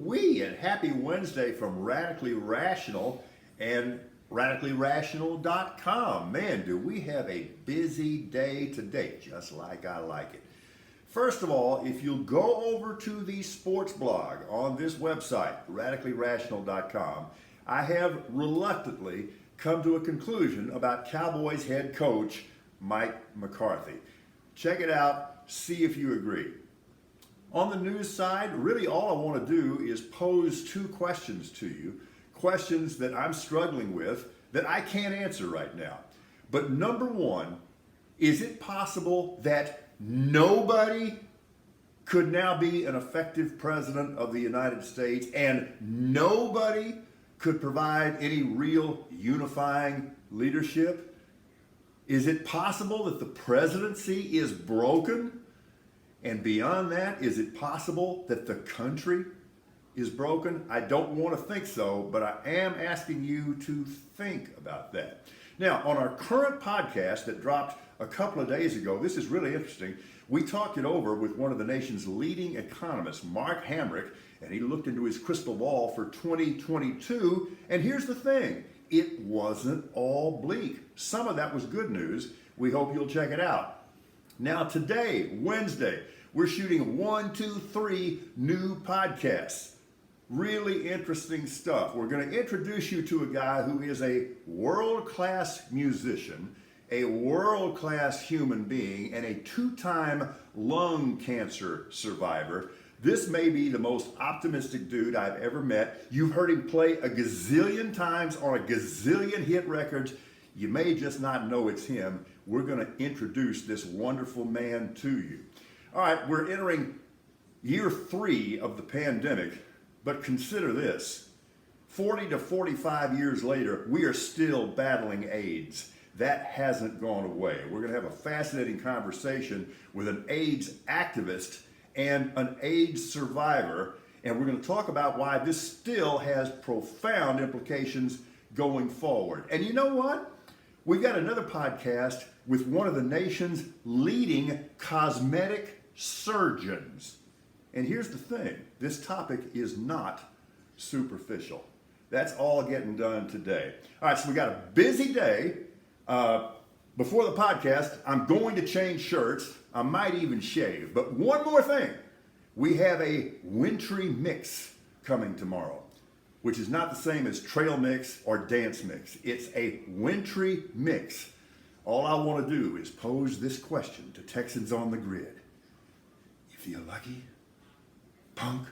Woo-wee, and happy Wednesday from Radically Rational and radicallyrational.com. Man, do we have a busy day today, just like I like it. First of all, if you'll go over to the sports blog on this website, radicallyrational.com, I have reluctantly come to a conclusion about Cowboys head coach Mike McCarthy. Check it out, see if you agree. On the news side, really all I want to do is pose two questions to you, questions that I'm struggling with that I can't answer right now. But number one, is it possible that nobody could now be an effective president of the United States and nobody could provide any real unifying leadership? Is it possible that the presidency is broken? And beyond that, is it possible that the country is broken? I don't want to think so, but I am asking you to think about that. Now, on our current podcast that dropped a couple of days ago, this is really interesting. We talked it over with one of the nation's leading economists, Mark Hamrick, and he looked into his crystal ball for 2022. And here's the thing, it wasn't all bleak. Some of that was good news. We hope you'll check it out. Now today, Wednesday, we're shooting 1, 2, 3 new podcasts. Really interesting stuff. We're going to introduce you to a guy who is a world-class musician, a world-class human being, and a 2-time lung cancer survivor. This may be the most optimistic dude I've ever met. You've heard him play a gazillion times on a gazillion hit records. You may just not know it's him. We're going to introduce this wonderful man to you. All right, we're entering year 3 of the pandemic, but consider this. 40 to 45 years later, we are still battling AIDS. That hasn't gone away. We're going to have a fascinating conversation with an AIDS activist and an AIDS survivor, and we're going to talk about why this still has profound implications going forward. And you know what? We've got another podcast with one of the nation's leading cosmetic surgeons. And here's the thing, this topic is not superficial. That's all getting done today. All right, so we got a busy day. Before the podcast, I'm going to change shirts. I might even shave. But one more thing, we have a wintry mix coming tomorrow, which is not the same as trail mix or dance mix. It's a wintry mix. All I want to do is pose this question to Texans on the Grid. You feel lucky, punk?